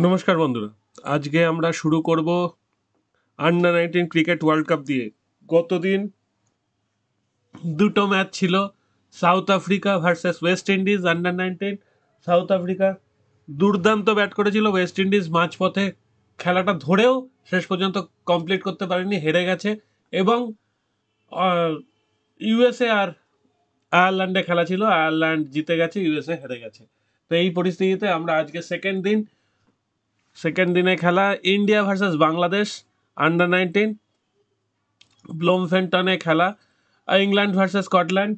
নমস্কার বন্ধুরা, আজকে আমরা শুরু করব আন্ডার 19 ক্রিকেট ওয়ার্ল্ড কাপ দিয়ে। গতদিন দুটো ম্যাচ ছিল, south Africa versus West Indies under 19। South Africa দুর্দান্ত ব্যাট করেছিল, ওয়েস্ট ইন্ডিজ মাঝপথে খেলাটা ধরেও শেষ পর্যন্ত কমপ্লিট করতে পারেনি, হেরে গেছে। এবং ইউএসএ আর আয়ারল্যান্ডে খেলা ছিল, আয়ারল্যান্ড জিতে গেছে, ইউএসএ হেরে গেছে। তো এই পরিস্থিতিতে আমরা আজকে সেকেন্ড দিনে খেলা ইন্ডিয়া ভার্সেস বাংলাদেশ আন্ডার 19 ব্লোমফেন্টনে খেলা, ইংল্যান্ড ভার্সেস স্কটল্যান্ড,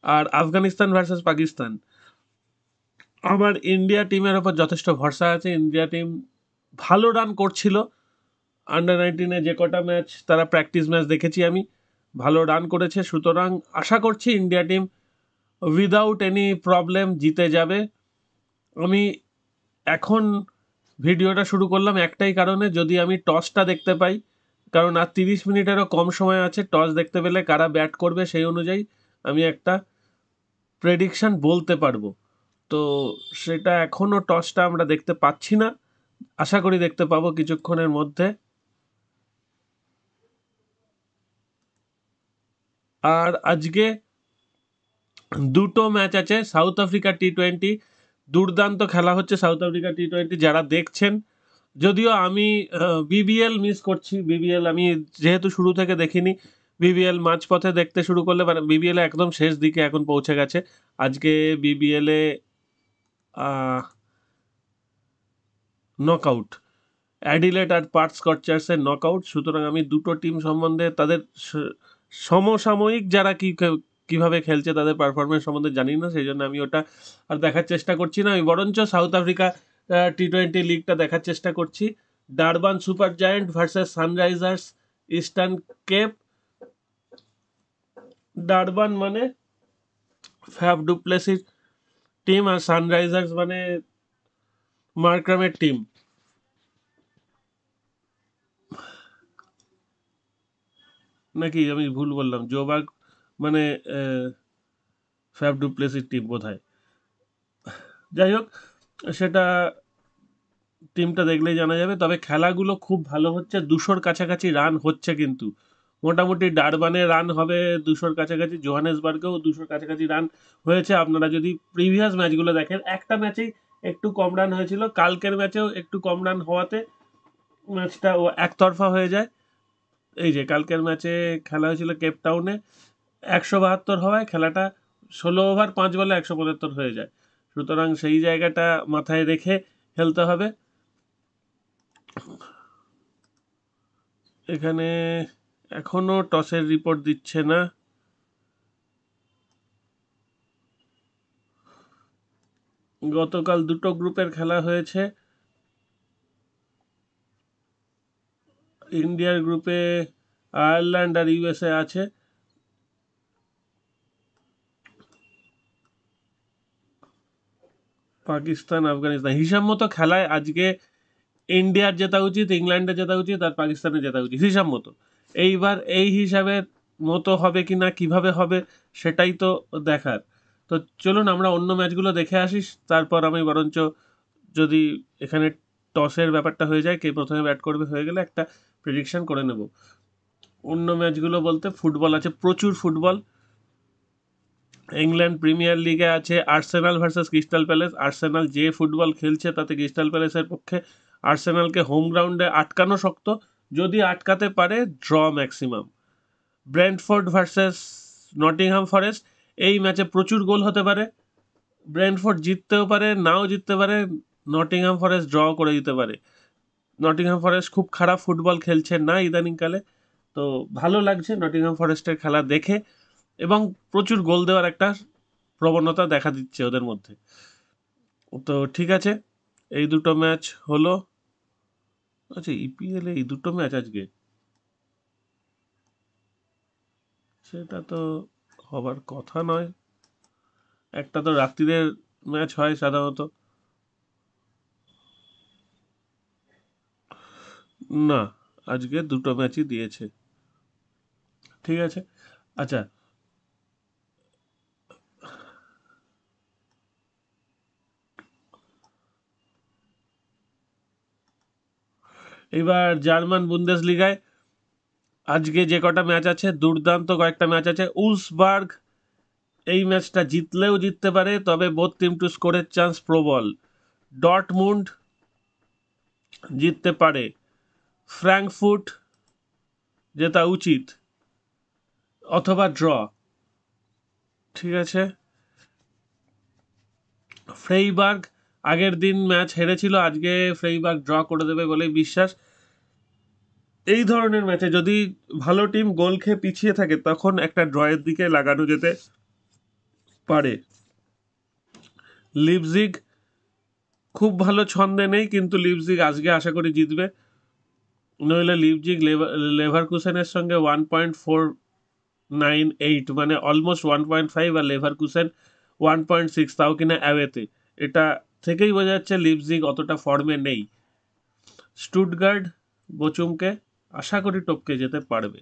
আর আফগানিস্তান ভার্সেস পাকিস্তান। আমার ইন্ডিয়া টিমের ওপর যথেষ্ট ভরসা আছে। ইন্ডিয়া টিম ভালো রান করছিল আন্ডার 19-এ, যে কটা ম্যাচ তারা প্র্যাকটিস ম্যাচ দেখেছি আমি, ভালো রান করেছে। সুতরাং আশা করছি India team without any problem জিতে যাবে। আমি এখন ভিডিওটা শুরু করলাম একটাই কারণে, যদি আমি টসটা দেখতে পাই, কারণ আর 30 মিনিটেরও কম সময় আছে। টস দেখতে পেলে কারা ব্যাট করবে সেই অনুযায়ী আমি একটা প্রেডিকশন বলতে পারবো। তো সেটা এখনও টসটা আমরা দেখতে পাচ্ছি না, আশা করি দেখতে পাবো কিছুক্ষণের মধ্যে। আর আজকে দুটো ম্যাচ আছে। সাউথ আফ্রিকা টি20, দুর্দান্ত খেলা হচ্ছে সাউথ আফ্রিকা টি20। যারা দেখছেন, যদিও আমি বিবিএল মিস করছি, বিবিএল আমি যেহেতু শুরু থেকে দেখিনি, বিবিএল মাঝপথে দেখতে শুরু করলে, মানে বিবিএল একদম শেষ দিকে এখন পৌঁছে গেছে। আজকে বিবিএলে নকআউট, অ্যাডিলেড আর পার্থ স্কচার্সের নকআউট। সুতরাং আমি দুটো টিম সম্বন্ধে, তাদের সমসাময়িক যারা কিভাবে খেলছে তাদের পারফরমেন্স সম্বন্ধে জানি না, সেই জন্য আমি ওটা আর দেখার চেষ্টা করছি না। আমি বরঞ্চ সাউথ আফ্রিকা টি20 লিগটা দেখার চেষ্টা করছি। Durban super giant versus Sunrisers Eastern Cape. Durban মানে ফ্যাব ডুপ্লেসির টিম, আর সানরাইজার্স মানে মার্ক্রামের টিম। নাকি আমি ভুল বললাম? জোবার্গ মানে ফ্যাব ডুপ্লেসির টিম বোধহয়। যাই হোক, সেটা টিমটা দেখলেই জানা যাবে। তবে খেলাগুলো খুব ভালো হচ্ছে, 200-র কাছাকাছি রান হচ্ছে কিন্তু। মোটামুটি ডারবানে রান হবে 200-র কাছাকাছি, জোহানেসবার্গেও 200-র কাছাকাছি রান হয়েছে। আপনারা যদি প্রিভিয়াস ম্যাচগুলো দেখেন, একটা ম্যাচেই একটু কম রান হয়েছিল, কালকের ম্যাচেও একটু কম রান হওয়াতে ম্যাচটা একতরফা হয়ে যায়। এই যে কালকের ম্যাচে খেলা হয়েছিল কেপটাউনে, 172 হওয়ায় খেলাটা 16 ওভার 5 বলে 175 হয়ে যায়। সুতরাং সেই জায়গাটা মাথায় রেখে খেলতে হবে। এখানে এখনো টসের রিপোর্ট দিচ্ছে না। গতকাল দুটো গ্রুপের খেলা হয়েছে। ইন্ডিয়ার গ্রুপে আয়ারল্যান্ড আর ইউএসএ আছে। পাকিস্তান আফগানিস্তান হিসাব মতো খেলায় আজকে ইন্ডিয়ার জেতা উচিত, ইংল্যান্ডের জেতা উচিত, আর পাকিস্তানের জেতা উচিত হিসাব মতো। এইবার এই হিসাবের মতো হবে কি না, কিভাবে হবে, সেটাই তো দেখার। তো চলুন আমরা অন্য ম্যাচগুলো দেখে আসিস, তারপর আমি বরঞ্চ, যদি এখানে টসের ব্যাপারটা হয়ে যায়, কে প্রথমে ব্যাট করবে হয়ে গেলে একটা প্রেডিকশন করে নেব। অন্য ম্যাচগুলো বলতে ফুটবল আছে, প্রচুর ফুটবল। ইংল্যান্ড প্রিমিয়ার লিগে আছে Arsenal versus crystal palace. Arsenal যে ফুটবল খেলছে তাতে ক্রিস্টাল প্যালেসের পক্ষে আর্সেনালকে হোম গ্রাউন্ডে আটকানো শক্ত, যদি আটকাতে পারে draw maximum. Brentford versus Nottingham forest, এই ম্যাচে প্রচুর গোল হতে পারে। ব্রেন্টফোর্ড জিততেও পারে, নাও জিততে পারে, নটিংহাম ফরেস্ট ড্র করে দিতে পারে। নটিংহাম ফরেস্ট খুব খারাপ ফুটবল খেলছে না ইদানিংকালে, তো ভালো লাগছে নটিংহাম ফরেস্টের খেলা দেখে, এবং প্রচুর গোল দেওয়ার একটা প্রবণতা দেখা দিচ্ছে ওদের মধ্যে। তো ঠিক আছে, এই দুটো ম্যাচ হলো। আচ্ছা, ইপিএল এই দুটো ম্যাচ আজকে, সেটা তো হবার কথা নয়। একটা তো রাত্রিরের ম্যাচ হয় সাধারণত। না, আজকে দুটো ম্যাচই দিয়েছে। ঠিক আছে, আচ্ছা। এবার জার্মান বুন্দেসলিগায় আজকে যে কটা ম্যাচ আছে, দুর্দান্ত কয়েকটা ম্যাচ আছে। উলসবার্গ এই ম্যাচটা জিতলেও জিততে পারে, তবে বোথ টিম টু স্কোরের চান্স প্রবল। ডর্টমুন্ড জিততে পারে, ফ্র্যাঙ্কফুর্ট জেতা উচিত, অথবা ড্র। ঠিক আছে, ফ্রেইবার্গ আগের দিন ম্যাচ হেরেছিল, আজকে ফ্রেইবার্গ ড্র করে দেবে বলেই বিশ্বাস। এই ধরনের ম্যাচে যদি ভালো টিম গোল খেয়ে পিছিয়ে থাকে তখন একটা ড্রয়ের দিকে লাগানো যেতে পারে। লিপজিগ খুব ভালো ছন্দে নেই, কিন্তু লিপজিগ আজকে আশা করি জিতবে। নইলে লিপজিগ লেভারকুসেনের সঙ্গে 1.498 মানে অলমোস্ট 1.5, আর লেভারকুসেন 1.6, তাও কিনা অ্যাওয়েতে। এটা থেকেই বোঝা যাচ্ছে লিপজিগ অতটা ফর্মে নেই। স্টুটগার্ড বোচুমকে আশা করি টপকে যেতে পারবে।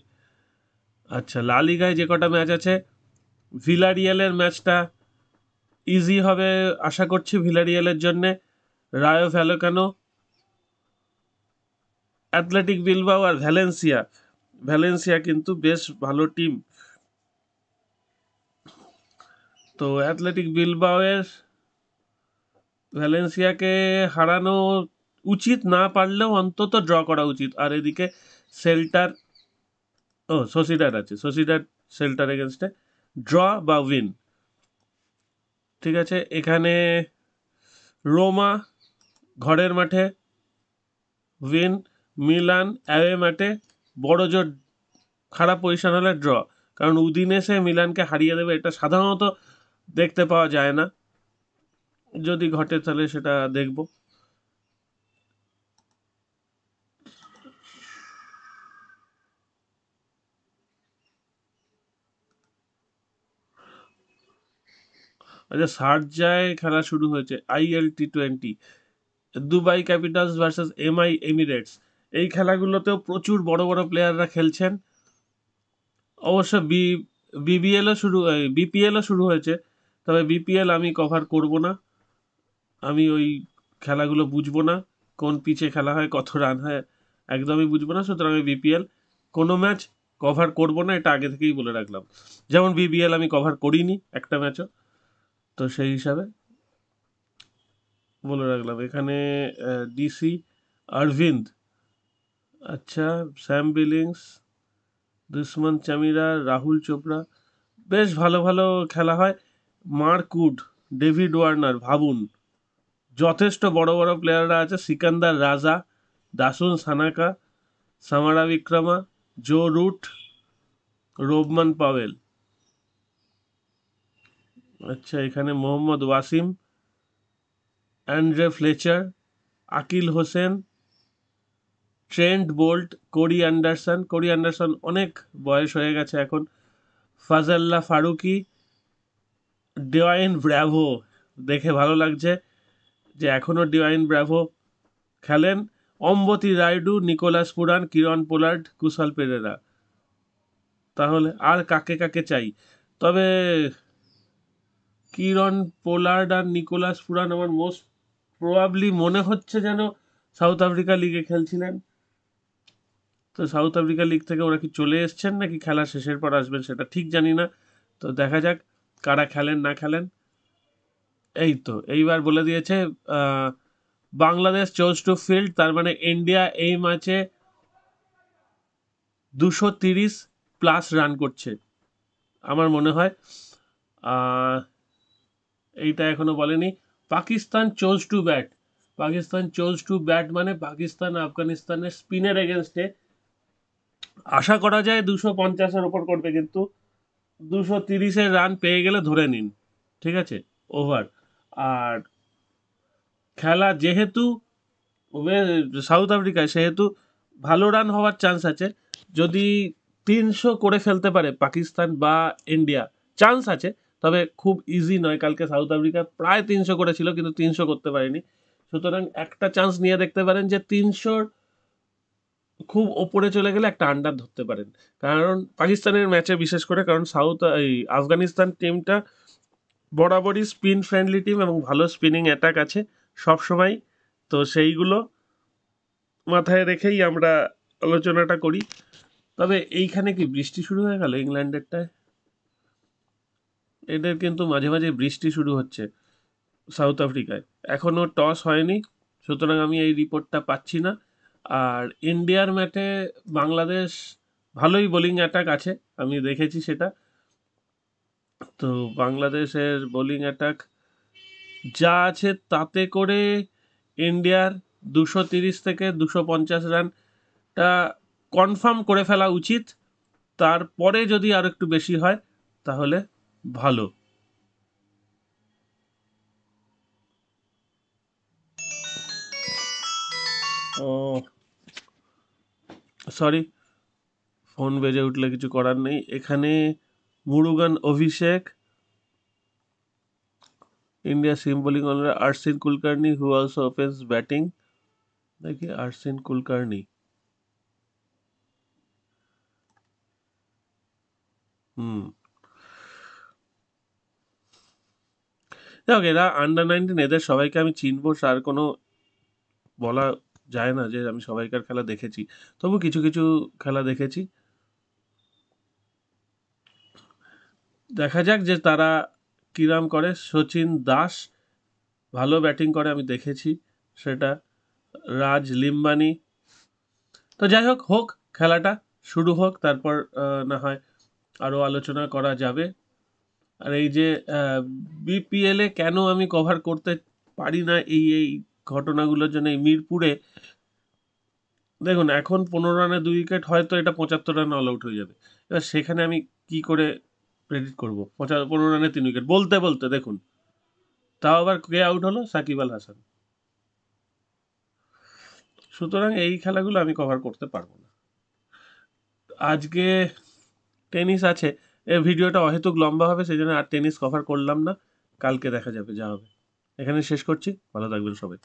আচ্ছা, লা লিগায় যে কটা ম্যাচ আছে, ভিলারিয়ালের ম্যাচটা ইজি হবে আশা করছি ভিলারিয়ালের জন্যে। রায়ো ভ্যালোকানো, অ্যাথলেটিক বিলবাও আর ভ্যালেন্সিয়া কিন্তু বেশ ভালো টিম। তো অ্যাথলেটিক বিলবাওয়ের ভ্যালেন্সিয়াকে হারানো উচিত, না পারলেও অন্তত ড্র করা উচিত। আর এদিকে সেল্টার, সোসিডাড আছে, সোসিডাড সেল্টার এগেনস্টে ড্র বা উইন। ঠিক আছে, এখানে রোমা ঘরের মাঠে উইন, মিলান অ্যাওয়ে মাঠে বড় জোর খারাপ পজিশন হলে ড্র, কারণ উদিনেসে মিলানকে হারিয়ে দেবে এটা সাধারণত দেখতে পাওয়া যায় না। যদি ঘটে তাহলে সেটা দেখব। আচ্ছা, শারজায় খেলা শুরু হয়েছে IL T20, Dubai Capitals versus MI Emirates. এই খেলাগুলোতেও প্রচুর বড় বড় প্লেয়াররা খেলছেন। অবশ্য বিপিএলও শুরু হয়েছে, তবে বিপিএল আমি কভার করব না। আমি ওই খেলাগুলো বুঝবো না, কোন পিচে খেলা হয়, কত রান হয়, একদমই বুঝবো না। সুতরাং আমি বিপিএল কোনো ম্যাচ কভার করব না, এটা আগে থেকেই বলে রাখলাম। যেমন বিবিএল আমি কভার করিনি একটা ম্যাচও, তো সেই হিসাবে বলে রাখলাম। এখানে ডিসি অরবিন্দ, আচ্ছা, স্যাম বিলিংস, দুষ্মন চামিরা, রাহুল চোপড়া, বেশ ভালো ভালো খেলা হয়। মার্ক উড, ডেভিড ওয়ার্নার, ভাবুন যথেষ্ট বড় বড় প্লেয়াররা আছে। Sikandar Raza, Dasun Shanaka, Samarawickrama, Joe Root, Rovman Powell. আচ্ছা, এখানে Mohammad Waseem, Andre Fletcher, Akeal Hosein, Trent Boult, Corey Anderson অনেক বয়স হয়ে গেছে এখন, ফাজাল্লা ফারুকি, ডিওয়াইন ব্র্যাভো, দেখে ভালো লাগছে যে এখনও ডিওয়াইন ব্র্যাভো খেলেন, অম্বতী রায়ডু, নিকোলাস পুরান, কিরণ পোলার্ড, কুশল পেরেরা। তাহলে আর কাকে কাকে চাই? তবে কিরণ পোলার্ড আর নিকোলাস পুরান আমার মোস্ট প্রবাবলি মনে হচ্ছে যেন সাউথ আফ্রিকা লিগে খেলছিলেন। তো সাউথ আফ্রিকা লিগ থেকে ওরা কি চলে এসছেন নাকি খেলা শেষের পর আসবেন সেটা ঠিক জানি না। তো দেখা যাক কারা খেলেন না খেলেন। এই তো এইবার বলে দিয়েছে বাংলাদেশ চোজ টু ফিল্ড, তার মানে ইন্ডিয়া এই ম্যাচে 230+ রান করছে আমার মনে হয়। এইটা এখনো বলেনি। পাকিস্তান চোজ টু ব্যাট, মানে পাকিস্তান আফগানিস্তানের স্পিনের এগেনস্টে আশা করা যায় 250-এর ওপর করবে, কিন্তু 230-এর রান পেয়ে গেলে ধরে নিন, ঠিক আছে, ওভার। আর খেলা যেহেতু সাউথ আফ্রিকায়, সেহেতু ভালো রান হওয়ার চান্স আছে। যদি 300 করে ফেলতে পারে পাকিস্তান বা ইন্ডিয়া, চান্স আছে, তবে খুব ইজি নয়। কালকে সাউথ আফ্রিকা প্রায় 300 করেছিল, কিন্তু 300 করতে পারেনি। সুতরাং একটা চান্স নিয়ে দেখতে পারেন যে 300 খুব ওপরে চলে গেলে একটা আন্ডার ধরতে পারেন। কারণ পাকিস্তানের ম্যাচে বিশেষ করে, কারণ আফগানিস্তান টিমটা বরাবরই স্পিন ফ্রেন্ডলি টিম এবং ভালো স্পিনিং অ্যাটাক আছে সব সময়। তো সেইগুলো মাথায় রেখেই আমরা আলোচনাটা করি। তবে এইখানে কি বৃষ্টি শুরু হয়ে গেল ইংল্যান্ডেরটায়? এদের কিন্তু মাঝে মাঝে বৃষ্টি শুরু হচ্ছে সাউথ আফ্রিকায়। এখনও টস হয়নি, সুতরাং আমি এই রিপোর্টটা পাচ্ছি না। আর ইন্ডিয়ার ম্যাচে বাংলাদেশ ভালোই বোলিং অ্যাটাক আছে, আমি দেখেছি সেটা। তো বাংলাদেশের বোলিং অ্যাটাক যা আছে তাতে করে ইন্ডিয়ার 230 থেকে 250 রানটা কনফার্ম করে ফেলা উচিত। তারপরে যদি আর একটু বেশি হয় তাহলে ভালো। ও সরি, ফোন বেজে উঠলে কিছু করার নেই। এখানে Murugan Abhishek, India seam bowling allrounder Arshin Kulkarni who also opens batting. দেখি আর্শিন কুলকার্নি, হুম, যাক এরা আন্ডার 19, এদের সবাইকে আমি চিনবো, আর কোনো বলা যায় না যে আমি সবাইকার খেলা দেখেছি, তবু কিছু কিছু খেলা দেখেছি। দেখা যাক যে তারা কিরাম করে। সচিন দাস ভালো ব্যাটিং করে, আমি দেখেছি সেটা। রাজ লিম্বানি, তো যাই হোক, হোক খেলাটা শুরু হোক, তারপর না হয় আরও আলোচনা করা যাবে। আর এই যে বিপিএলে কেন আমি কভার করতে পারি না এই এই ঘটনাগুলোর জন্য, এই মিরপুরে দেখুন এখন 15 রানে 2 উইকেট, হয়তো এটা 75 রানে অল আউট হয়ে যাবে। এবার সেখানে আমি কি করে প্রেডিক্ট করবো 15 রানে 3 উইকেট বলতে বলতে দেখুন, তাও আবার কে আউট হলো, সাকিব আল হাসান। সুতরাং এই খেলাগুলো আমি কভার করতে পারবো না। আজকে টেনিস আছে, এ ভিডিওটা অহেতুক লম্বা হবে, সেই জন্য আর টেনিস কভার করলাম না। কালকে দেখা যাবে যা হবে। এখানে শেষ করছি, ভালো থাকবেন সবাই।